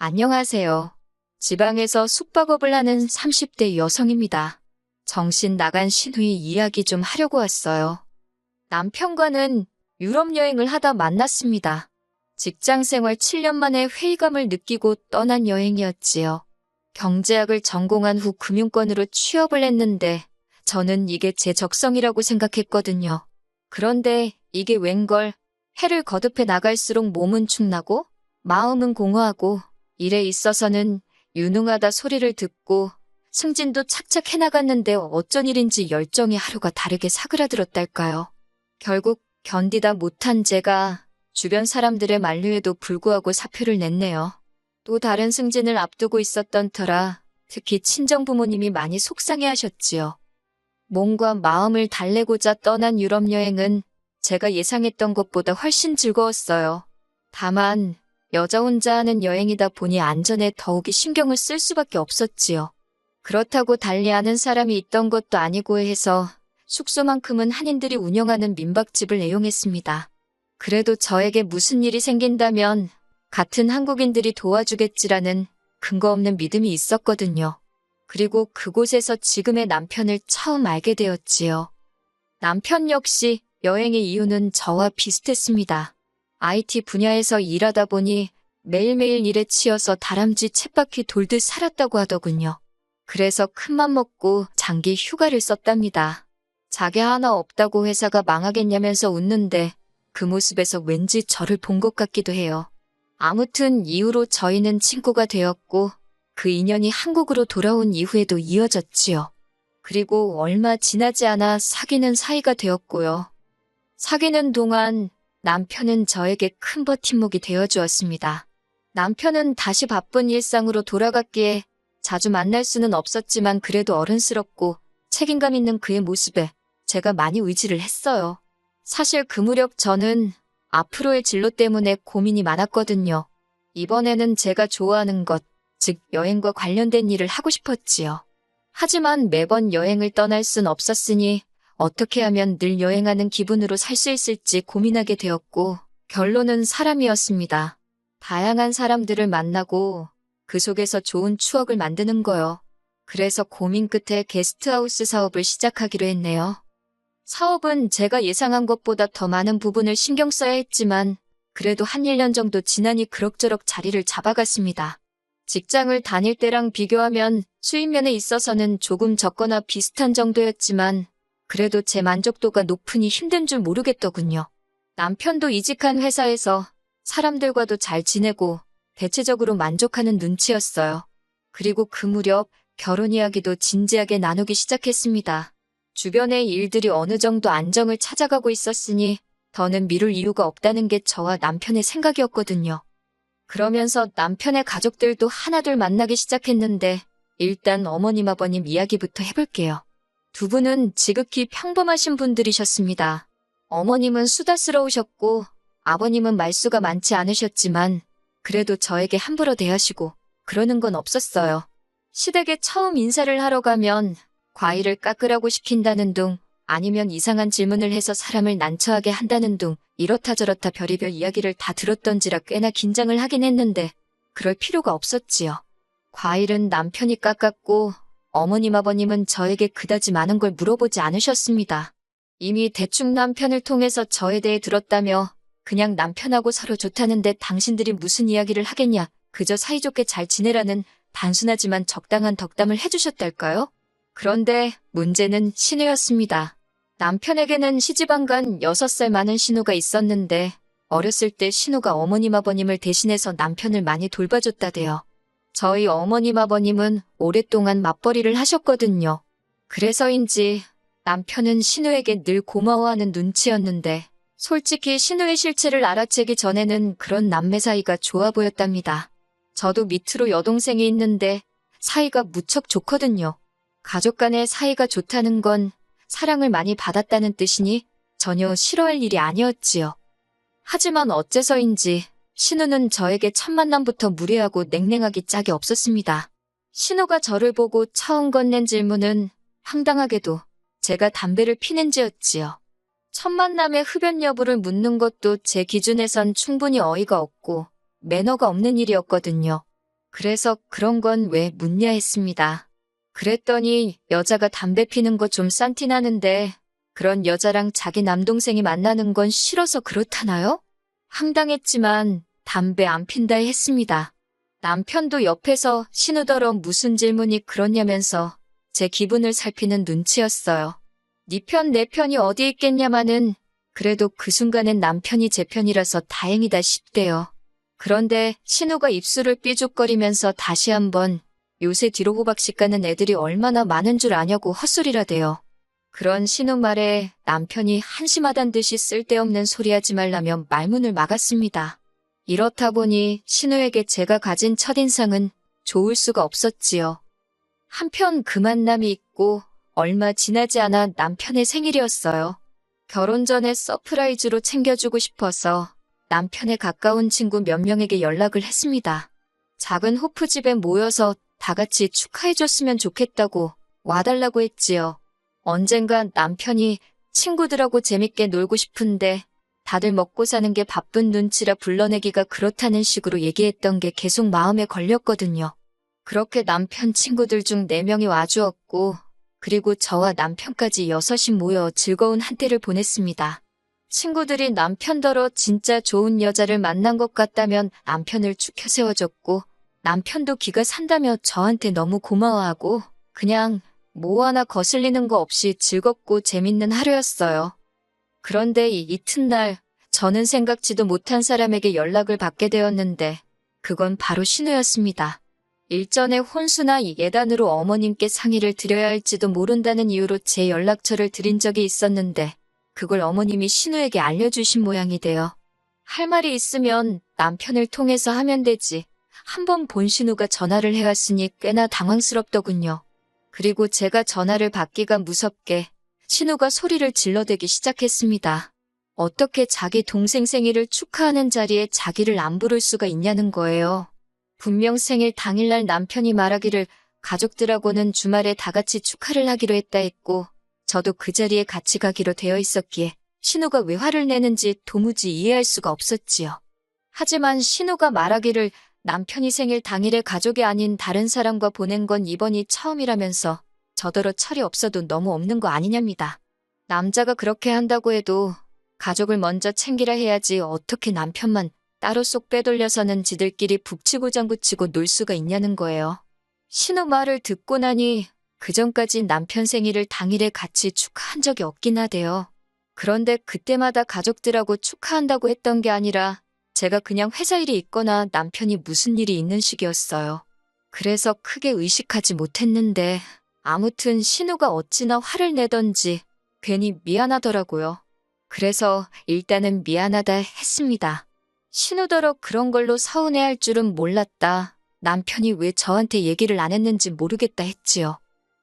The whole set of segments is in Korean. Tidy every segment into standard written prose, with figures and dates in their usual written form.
안녕하세요. 지방에서 숙박업을 하는 30대 여성입니다. 정신 나간 시누이 이야기 좀 하려고 왔어요. 남편과는 유럽 여행을 하다 만났습니다. 직장 생활 7년 만에 회의감을 느끼고 떠난 여행이었지요. 경제학을 전공한 후 금융권으로 취업을 했는데 저는 이게 제 적성이라고 생각했거든요. 그런데 이게 웬걸 해를 거듭해 나갈수록 몸은 축나고 마음은 공허하고 일에 있어서는 유능하다 소리를 듣고 승진도 착착 해나갔는데 어쩐 일인지 열정이 하루가 다르게 사그라들었달까요. 결국 견디다 못한 제가 주변 사람들의 만류에도 불구하고 사표를 냈네요. 또 다른 승진을 앞두고 있었던 터라 특히 친정부모님이 많이 속상해하셨지요. 몸과 마음을 달래고자 떠난 유럽 여행은 제가 예상했던 것보다 훨씬 즐거웠어요. 다만 여자 혼자 하는 여행이다 보니 안전에 더욱이 신경을 쓸 수밖에 없었지요. 그렇다고 달리 아는 사람이 있던 것도 아니고 해서 숙소만큼은 한인들이 운영하는 민박집을 애용했습니다. 그래도 저에게 무슨 일이 생긴다면 같은 한국인들이 도와주겠지라는 근거 없는 믿음이 있었거든요. 그리고 그곳에서 지금의 남편을 처음 알게 되었지요. 남편 역시 여행의 이유는 저와 비슷했습니다. IT 분야에서 일하다 보니 매일매일 일에 치여서 다람쥐 쳇바퀴 돌듯 살았다고 하더군요. 그래서 큰맘 먹고 장기 휴가를 썼답니다. 자기 하나 없다고 회사가 망하겠냐면서 웃는데 그 모습에서 왠지 저를 본 것 같기도 해요. 아무튼 이후로 저희는 친구가 되었고 그 인연이 한국으로 돌아온 이후에도 이어졌지요. 그리고 얼마 지나지 않아 사귀는 사이가 되었고요. 사귀는 동안 남편은 저에게 큰 버팀목이 되어주었습니다. 남편은 다시 바쁜 일상으로 돌아갔기에 자주 만날 수는 없었지만 그래도 어른스럽고 책임감 있는 그의 모습에 제가 많이 의지를 했어요. 사실 그 무렵 저는 앞으로의 진로 때문에 고민이 많았거든요. 이번에는 제가 좋아하는 것, 즉 여행과 관련된 일을 하고 싶었지요. 하지만 매번 여행을 떠날 순 없었으니 어떻게 하면 늘 여행하는 기분으로 살 수 있을지 고민하게 되었고 결론은 사람이었습니다. 다양한 사람들을 만나고 그 속에서 좋은 추억을 만드는 거요. 그래서 고민 끝에 게스트하우스 사업을 시작하기로 했네요. 사업은 제가 예상한 것보다 더 많은 부분을 신경 써야 했지만 그래도 한 1년 정도 지나니 그럭저럭 자리를 잡아갔습니다. 직장을 다닐 때랑 비교하면 수입면에 있어서는 조금 적거나 비슷한 정도였지만 그래도 제 만족도가 높으니 힘든 줄 모르겠더군요. 남편도 이직한 회사에서 사람들과도 잘 지내고 대체적으로 만족하는 눈치였어요. 그리고 그 무렵 결혼 이야기도 진지하게 나누기 시작했습니다. 주변의 일들이 어느 정도 안정을 찾아가고 있었으니 더는 미룰 이유가 없다는 게 저와 남편의 생각이었거든요. 그러면서 남편의 가족들도 하나둘 만나기 시작했는데 일단 어머님 아버님 이야기부터 해볼게요. 두 분은 지극히 평범하신 분들이셨습니다. 어머님은 수다스러우셨고 아버님은 말수가 많지 않으셨지만 그래도 저에게 함부로 대하시고 그러는 건 없었어요. 시댁에 처음 인사를 하러 가면 과일을 깎으라고 시킨다는 둥 아니면 이상한 질문을 해서 사람을 난처하게 한다는 둥 이렇다 저렇다 별의별 이야기를 다 들었던지라 꽤나 긴장을 하긴 했는데 그럴 필요가 없었지요. 과일은 남편이 깎았고 어머님 아버님은 저에게 그다지 많은 걸 물어보지 않으셨습니다. 이미 대충 남편을 통해서 저에 대해 들었다며 그냥 남편하고 서로 좋다는데 당신들이 무슨 이야기를 하겠냐 그저 사이좋게 잘 지내라는 단순하지만 적당한 덕담을 해주셨달까요? 그런데 문제는 신우였습니다. 남편에게는 시집안간 6살 많은 신우가 있었는데 어렸을 때 신우가 어머님 아버님을 대신해서 남편을 많이 돌봐줬다대요. 저희 어머님 아버님은 오랫동안 맞벌이를 하셨거든요. 그래서인지 남편은 신우에게 늘 고마워하는 눈치였는데 솔직히 신우의 실체를 알아채기 전에는 그런 남매 사이가 좋아 보였답니다. 저도 밑으로 여동생이 있는데 사이가 무척 좋거든요. 가족 간의 사이가 좋다는 건 사랑을 많이 받았다는 뜻이니 전혀 싫어할 일이 아니었지요. 하지만 어째서인지 신우는 저에게 첫 만남부터 무례하고 냉랭하기 짝이 없었습니다. 신우가 저를 보고 처음 건넨 질문은 황당하게도 제가 담배를 피는지였지요. 첫 만남의 흡연 여부를 묻는 것도 제 기준에선 충분히 어이가 없고 매너가 없는 일이었거든요. 그래서 그런 건 왜 묻냐 했습니다. 그랬더니 여자가 담배 피는 거 좀 싼티나는데 그런 여자랑 자기 남동생이 만나는 건 싫어서 그렇다나요? 황당했지만 담배 안 핀다 했습니다. 남편도 옆에서 신우더러 무슨 질문이 그러냐면서 제 기분을 살피는 눈치였어요. 네 편 내 편이 어디 있겠냐마는 그래도 그 순간엔 남편이 제 편이라서 다행이다 싶대요. 그런데 신우가 입술을 삐죽거리면서 다시 한번 요새 뒤로 호박씨 가는 애들이 얼마나 많은 줄 아냐고 헛소리라대요. 그런 신우 말에 남편이 한심하단 듯이 쓸데없는 소리하지 말라며 말문을 막았습니다. 이렇다 보니 신우에게 제가 가진 첫인상은 좋을 수가 없었지요. 한편 그 만남이 있고 얼마 지나지 않아 남편의 생일이었어요. 결혼 전에 서프라이즈로 챙겨주고 싶어서 남편의 가까운 친구 몇 명에게 연락을 했습니다. 작은 호프집에 모여서 다 같이 축하해줬으면 좋겠다고 와달라고 했지요. 언젠간 남편이 친구들하고 재밌게 놀고 싶은데 다들 먹고 사는 게 바쁜 눈치라 불러내기가 그렇다는 식으로 얘기했던 게 계속 마음에 걸렸거든요. 그렇게 남편 친구들 중 4명이 와주었고 그리고 저와 남편까지 6이 모여 즐거운 한때를 보냈습니다. 친구들이 남편더러 진짜 좋은 여자를 만난 것 같다면 남편을 추켜 세워줬고 남편도 기가 산다며 저한테 너무 고마워하고 그냥 뭐 하나 거슬리는 거 없이 즐겁고 재밌는 하루였어요. 그런데 이 이튿날 저는 생각지도 못한 사람에게 연락을 받게 되었는데 그건 바로 신우였습니다. 일전에 혼수나 예단으로 어머님께 상의를 드려야 할지도 모른다는 이유로 제 연락처를 드린 적이 있었는데 그걸 어머님이 신우에게 알려주신 모양이 돼요. 할 말이 있으면 남편을 통해서 하면 되지. 한번 본 신우가 전화를 해왔으니 꽤나 당황스럽더군요. 그리고 제가 전화를 받기가 무섭게 신우가 소리를 질러대기 시작했습니다. 어떻게 자기 동생 생일을 축하하는 자리에 자기를 안 부를 수가 있냐는 거예요. 분명 생일 당일날 남편이 말하기를 가족들하고는 주말에 다 같이 축하를 하기로 했다 했고 저도 그 자리에 같이 가기로 되어 있었기에 신우가 왜 화를 내는지 도무지 이해할 수가 없었지요. 하지만 신우가 말하기를 남편이 생일 당일에 가족이 아닌 다른 사람과 보낸 건 이번이 처음이라면서 저더러 철이 없어도 너무 없는 거 아니냐입니다. 남자가 그렇게 한다고 해도 가족을 먼저 챙기라 해야지 어떻게 남편만 따로 쏙 빼돌려서는 지들끼리 북치고 장구치고 놀 수가 있냐는 거예요. 신우 말을 듣고 나니 그전까지 남편 생일을 당일에 같이 축하한 적이 없긴 하대요. 그런데 그때마다 가족들하고 축하한다고 했던 게 아니라 제가 그냥 회사 일이 있거나 남편이 무슨 일이 있는 식이었어요. 그래서 크게 의식하지 못했는데 아무튼 신우가 어찌나 화를 내던지 괜히 미안하더라고요. 그래서 일단은 미안하다 했습니다. 신우더러 그런 걸로 서운해할 줄은 몰랐다. 남편이 왜 저한테 얘기를 안 했는지 모르겠다 했지요.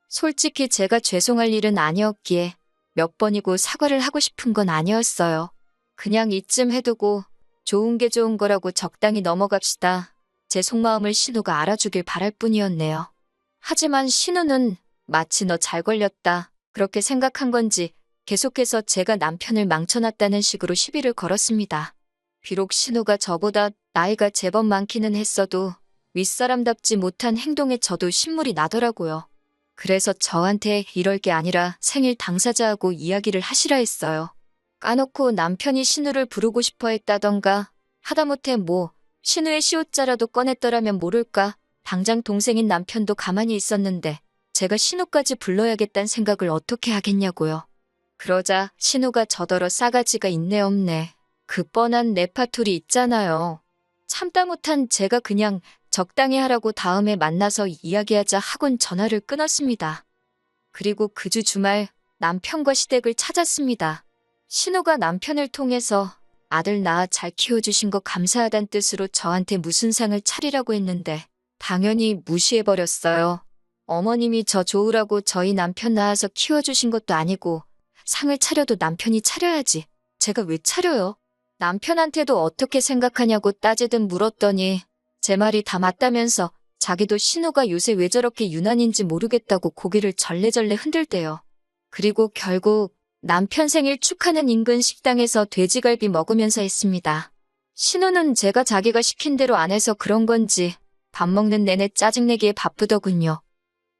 솔직히 제가 죄송할 일은 아니었기에 몇 번이고 사과를 하고 싶은 건 아니었어요. 그냥 이쯤 해두고 좋은 게 좋은 거라고 적당히 넘어갑시다. 제 속마음을 신우가 알아주길 바랄 뿐이었네요. 하지만 신우는 마치 너 잘 걸렸다 그렇게 생각한 건지 계속해서 제가 남편을 망쳐놨다는 식으로 시비를 걸었습니다. 비록 신우가 저보다 나이가 제법 많기는 했어도 윗사람답지 못한 행동에 저도 신물이 나더라고요. 그래서 저한테 이럴 게 아니라 생일 당사자하고 이야기를 하시라 했어요. 까놓고 남편이 신우를 부르고 싶어 했다던가 하다못해 뭐 신우의 시옷자라도 꺼냈더라면 모를까 당장 동생인 남편도 가만히 있었는데 제가 신우까지 불러야겠다는 생각을 어떻게 하겠냐고요. 그러자 신우가 저더러 싸가지가 있네 없네. 그 뻔한 레파토리 있잖아요. 참다 못한 제가 그냥 적당히 하라고 다음에 만나서 이야기하자 하곤 전화를 끊었습니다. 그리고 그 주 주말 남편과 시댁을 찾았습니다. 신우가 남편을 통해서 아들 낳아 잘 키워주신 거 감사하단 뜻으로 저한테 무슨 상을 차리라고 했는데 당연히 무시해버렸어요. 어머님이 저 좋으라고 저희 남편 낳아서 키워주신 것도 아니고 상을 차려도 남편이 차려야지. 제가 왜 차려요? 남편한테도 어떻게 생각하냐고 따지듯 물었더니 제 말이 다 맞다면서 자기도 신우가 요새 왜 저렇게 유난인지 모르겠다고 고개를 절레절레 흔들대요. 그리고 결국 남편 생일 축하는 인근 식당에서 돼지갈비 먹으면서 했습니다. 신우는 제가 자기가 시킨 대로 안 해서 그런 건지 밥 먹는 내내 짜증내기에 바쁘더군요.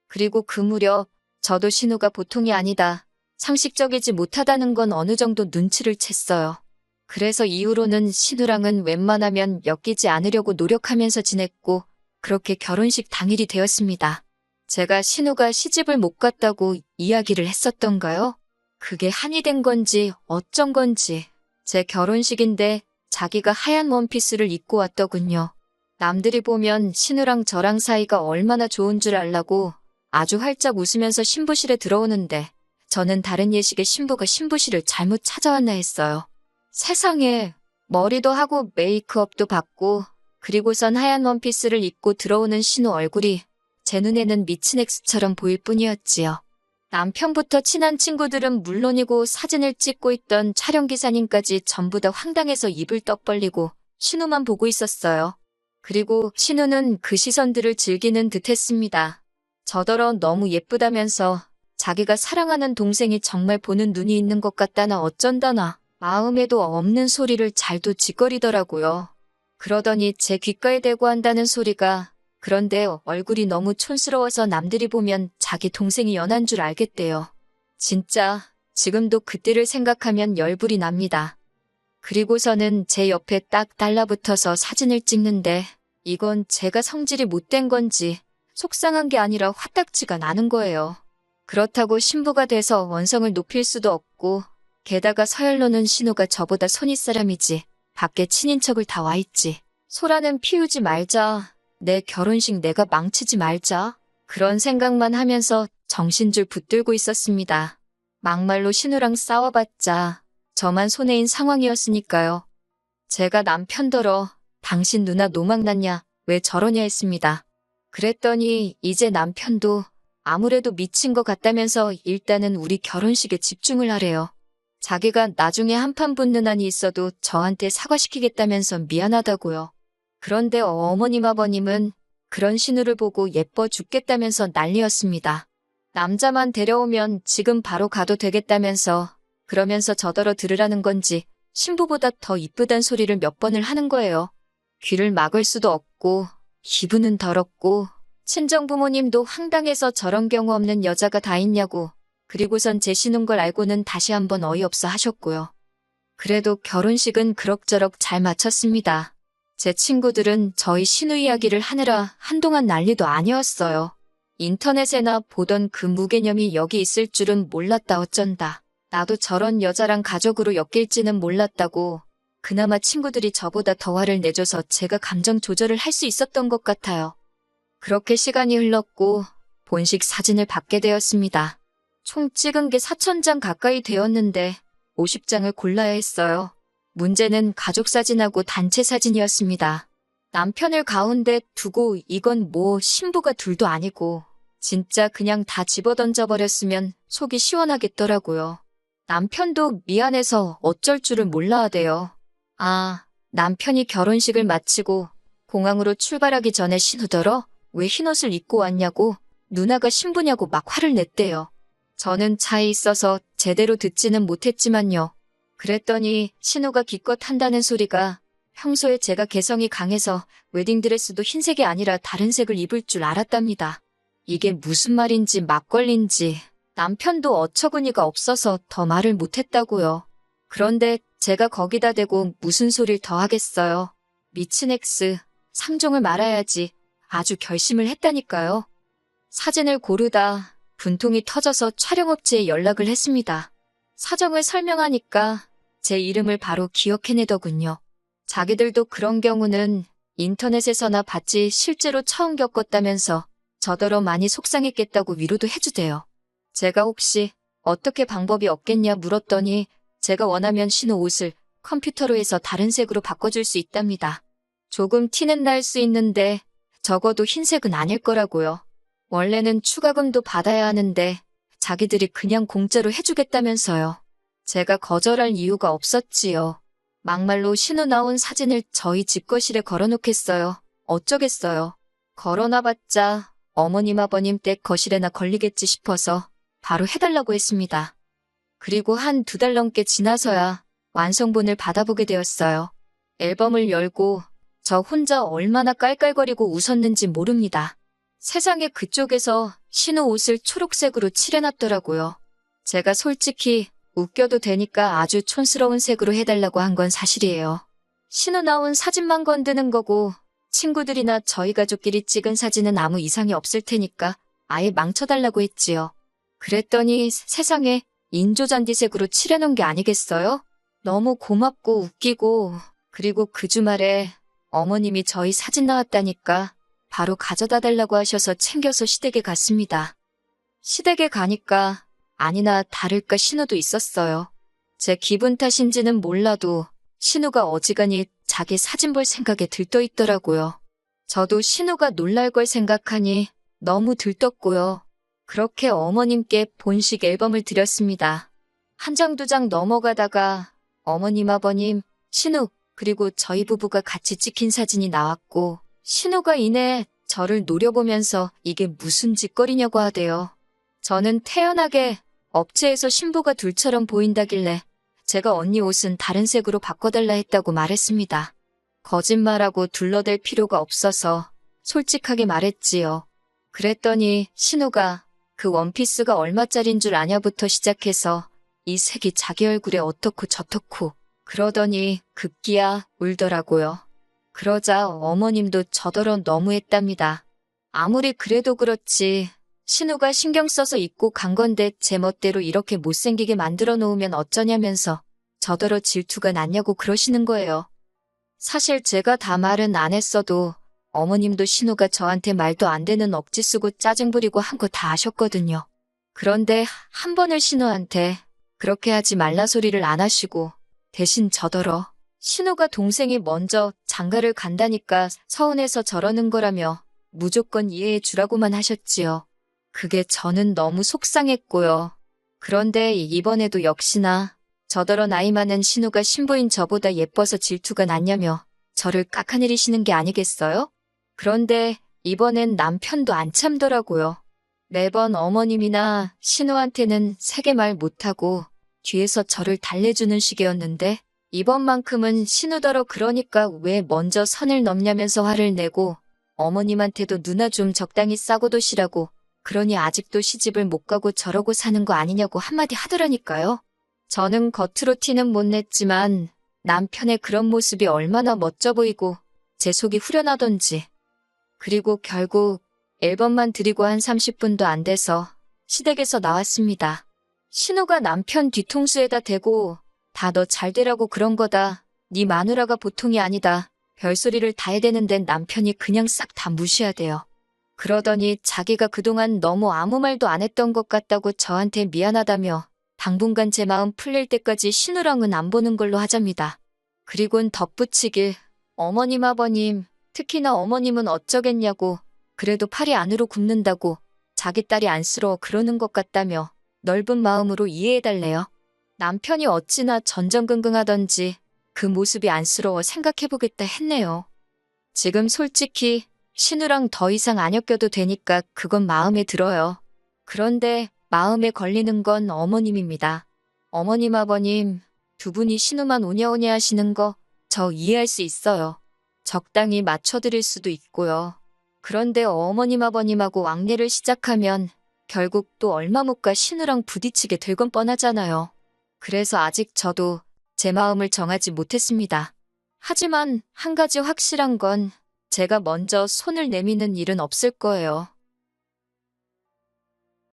그리고 그 무렵 저도 신우가 보통이 아니다, 상식적이지 못하다는 건 어느 정도 눈치를 챘어요. 그래서 이후로는 신우랑은 웬만하면 엮이지 않으려고 노력하면서 지냈고 그렇게 결혼식 당일이 되었습니다. 제가 신우가 시집을 못 갔다고 이야기를 했었던가요? 그게 한이 된 건지 어쩐 건지 제 결혼식인데 자기가 하얀 원피스를 입고 왔더군요. 남들이 보면 신우랑 저랑 사이가 얼마나 좋은 줄 알라고 아주 활짝 웃으면서 신부실에 들어오는데 저는 다른 예식의 신부가 신부실을 잘못 찾아왔나 했어요. 세상에, 머리도 하고 메이크업도 받고 그리고선 하얀 원피스를 입고 들어오는 신우 얼굴이 제 눈에는 미친 엑스처럼 보일 뿐이었지요. 남편부터 친한 친구들은 물론이고 사진을 찍고 있던 촬영기사님까지 전부 다 황당해서 입을 떡 벌리고 신우만 보고 있었어요. 그리고 신우는 그 시선들을 즐기는 듯 했습니다. 저더러 너무 예쁘다면서 자기가 사랑하는 동생이 정말 보는 눈이 있는 것 같다나 어쩐다나 마음에도 없는 소리를 잘도 짓거리더라고요. 그러더니 제 귓가에 대고 한다는 소리가 그런데 얼굴이 너무 촌스러워서 남들이 보면 자기 동생이 연한 줄 알겠대요. 진짜 지금도 그때를 생각하면 열불이 납니다. 그리고서는 제 옆에 딱 달라붙어서 사진을 찍는데 이건 제가 성질이 못된 건지 속상한 게 아니라 화딱지가 나는 거예요. 그렇다고 신부가 돼서 원성을 높일 수도 없고 게다가 서열로는 신우가 저보다 손윗사람이지 밖에 친인척을 다 와있지. 소라는 피우지 말자. 내 결혼식 내가 망치지 말자. 그런 생각만 하면서 정신줄 붙들고 있었습니다. 막말로 신우랑 싸워봤자 저만 손해인 상황이었으니까요. 제가 남편더러 당신 누나 노망났냐 왜 저러냐 했습니다. 그랬더니 이제 남편도 아무래도 미친 것 같다면서 일단은 우리 결혼식에 집중을 하래요. 자기가 나중에 한판 붙는 한이 있어도 저한테 사과시키겠다면서 미안하다고요. 그런데 어머님 아버님은 그런 신우를 보고 예뻐 죽겠다면서 난리였습니다. 남자만 데려오면 지금 바로 가도 되겠다면서 그러면서 저더러 들으라는 건지 신부보다 더 이쁘단 소리를 몇 번을 하는 거예요. 귀를 막을 수도 없고 기분은 더럽고 친정부모님도 황당해서 저런 경우 없는 여자가 다 있냐고 그리고선 제 신운 걸 알고는 다시 한번 어이없어 하셨고요. 그래도 결혼식은 그럭저럭 잘 마쳤습니다. 제 친구들은 저희 신우 이야기를 하느라 한동안 난리도 아니었어요. 인터넷에나 보던 그 무개념이 여기 있을 줄은 몰랐다 어쩐다. 나도 저런 여자랑 가족으로 엮일지는 몰랐다고. 그나마 친구들이 저보다 더 화를 내줘서 제가 감정 조절을 할 수 있었던 것 같아요. 그렇게 시간이 흘렀고 본식 사진을 받게 되었습니다. 총 찍은 게 4,000장 가까이 되었는데 50장을 골라야 했어요. 문제는 가족 사진하고 단체 사진이었습니다. 남편을 가운데 두고 이건 뭐 신부가 둘도 아니고 진짜 그냥 다 집어던져버렸으면 속이 시원하겠더라고요. 남편도 미안해서 어쩔 줄을 몰라 하대요. 아, 남편이 결혼식을 마치고 공항으로 출발하기 전에 신우더러 왜 흰옷을 입고 왔냐고 누나가 신부냐고 막 화를 냈대요. 저는 차에 있어서 제대로 듣지는 못했지만요. 그랬더니 신우가 기껏 한다는 소리가 평소에 제가 개성이 강해서 웨딩드레스도 흰색이 아니라 다른 색을 입을 줄 알았답니다. 이게 무슨 말인지 막걸리인지 남편도 어처구니가 없어서 더 말을 못했다고요. 그런데 제가 거기다 대고 무슨 소리를 더 하겠어요. 미친 엑스, 상종을 말아야지 아주 결심을 했다니까요. 사진을 고르다 분통이 터져서 촬영업체에 연락을 했습니다. 사정을 설명하니까 제 이름을 바로 기억해내더군요. 자기들도 그런 경우는 인터넷에서나 봤지 실제로 처음 겪었다면서 저더러 많이 속상했겠다고 위로도 해주대요. 제가 혹시 어떻게 방법이 없겠냐 물었더니 제가 원하면 신우 옷을 컴퓨터로 해서 다른 색으로 바꿔줄 수 있답니다. 조금 티는 날 수 있는데 적어도 흰색은 아닐 거라고요. 원래는 추가금도 받아야 하는데 자기들이 그냥 공짜로 해주겠다면서요. 제가 거절할 이유가 없었지요. 막말로 신우 나온 사진을 저희 집 거실에 걸어놓겠어요. 어쩌겠어요. 걸어놔봤자 어머님 아버님 댁 거실에나 걸리겠지 싶어서 바로 해달라고 했습니다. 그리고 한 2달 넘게 지나서야 완성본을 받아보게 되었어요. 앨범을 열고 저 혼자 얼마나 깔깔거리고 웃었는지 모릅니다. 세상에 그쪽에서 신우 옷을 초록색으로 칠해놨더라고요. 제가 솔직히 웃겨도 되니까 아주 촌스러운 색으로 해달라고 한 건 사실이에요. 신우 나온 사진만 건드는 거고 친구들이나 저희 가족끼리 찍은 사진은 아무 이상이 없을 테니까 아예 망쳐달라고 했지요. 그랬더니 세상에 인조잔디색으로 칠해놓은 게 아니겠어요? 너무 고맙고 웃기고 그리고 그 주말에 어머님이 저희 사진 나왔다니까 바로 가져다 달라고 하셔서 챙겨서 시댁에 갔습니다. 시댁에 가니까 아니나 다를까 신우도 있었어요. 제 기분 탓인지는 몰라도 신우가 어지간히 자기 사진 볼 생각에 들떠 있더라고요. 저도 신우가 놀랄 걸 생각하니 너무 들떴고요. 그렇게 어머님께 본식 앨범을 드렸습니다. 한 장 두 장 넘어가다가 어머님, 아버님, 신우, 그리고 저희 부부가 같이 찍힌 사진이 나왔고 신우가 이내 저를 노려보면서 이게 무슨 짓거리냐고 하대요. 저는 태연하게 업체에서 신부가 둘처럼 보인다길래 제가 언니 옷은 다른 색으로 바꿔달라 했다고 말했습니다. 거짓말하고 둘러댈 필요가 없어서 솔직하게 말했지요. 그랬더니 신우가 그 원피스가 얼마짜린 줄 아냐부터 시작해서 이 색이 자기 얼굴에 어떻고 저떻고 그러더니 급기야 울더라고요. 그러자 어머님도 저더러 너무했답니다. 아무리 그래도 그렇지 신우가 신경 써서 입고 간 건데 제 멋대로 이렇게 못생기게 만들어 놓으면 어쩌냐면서 저더러 질투가 났냐고 그러시는 거예요. 사실 제가 다 말은 안 했어도 어머님도 신우가 저한테 말도 안 되는 억지 쓰고 짜증 부리고 한 거 다 아셨거든요. 그런데 한 번을 신우한테 그렇게 하지 말라 소리를 안 하시고 대신 저더러 신우가 동생이 먼저 장가를 간다니까 서운해서 저러는 거라며 무조건 이해해 주라고만 하셨지요. 그게 저는 너무 속상했고요. 그런데 이번에도 역시나 저더러 나이 많은 신우가 신부인 저보다 예뻐서 질투가 났냐며 저를 깎아내리시는 게 아니겠어요? 그런데 이번엔 남편도 안 참더라고요. 매번 어머님이나 신우한테는 세게 말 못하고 뒤에서 저를 달래주는 식이었는데 이번만큼은 신우더러 그러니까 왜 먼저 선을 넘냐면서 화를 내고 어머님한테도 누나 좀 적당히 싸고 도시라고 그러니 아직도 시집을 못 가고 저러고 사는 거 아니냐고 한마디 하더라니까요. 저는 겉으로 티는 못 냈지만 남편의 그런 모습이 얼마나 멋져 보이고 제 속이 후련하던지. 그리고 결국 앨범만 드리고 한 30분도 안 돼서 시댁에서 나왔습니다. 신우가 남편 뒤통수에다 대고 다 너 잘되라고 그런 거다. 네 마누라가 보통이 아니다. 별소리를 다 해대는데 남편이 그냥 싹 다 무시하대요. 그러더니 자기가 그동안 너무 아무 말도 안 했던 것 같다고 저한테 미안하다며 당분간 제 마음 풀릴 때까지 신우랑은 안 보는 걸로 하잡니다. 그리곤 덧붙이길 어머님 아버님 특히나 어머님은 어쩌겠냐고 그래도 팔이 안으로 굽는다고 자기 딸이 안쓰러워 그러는 것 같다며 넓은 마음으로 이해해달래요. 남편이 어찌나 전전긍긍하던지 그 모습이 안쓰러워 생각해보겠다 했네요. 지금 솔직히 신우랑 더 이상 안 엮여도 되니까 그건 마음에 들어요. 그런데 마음에 걸리는 건 어머님입니다. 어머님 아버님 두 분이 신우만 오냐오냐 하시는 거 저 이해할 수 있어요. 적당히 맞춰드릴 수도 있고요. 그런데 어머님 아버님하고 왕래를 시작하면 결국 또 얼마 못 가 신우랑 부딪히게 될 건 뻔하잖아요. 그래서 아직 저도 제 마음을 정하지 못했습니다. 하지만 한 가지 확실한 건 제가 먼저 손을 내미는 일은 없을 거예요.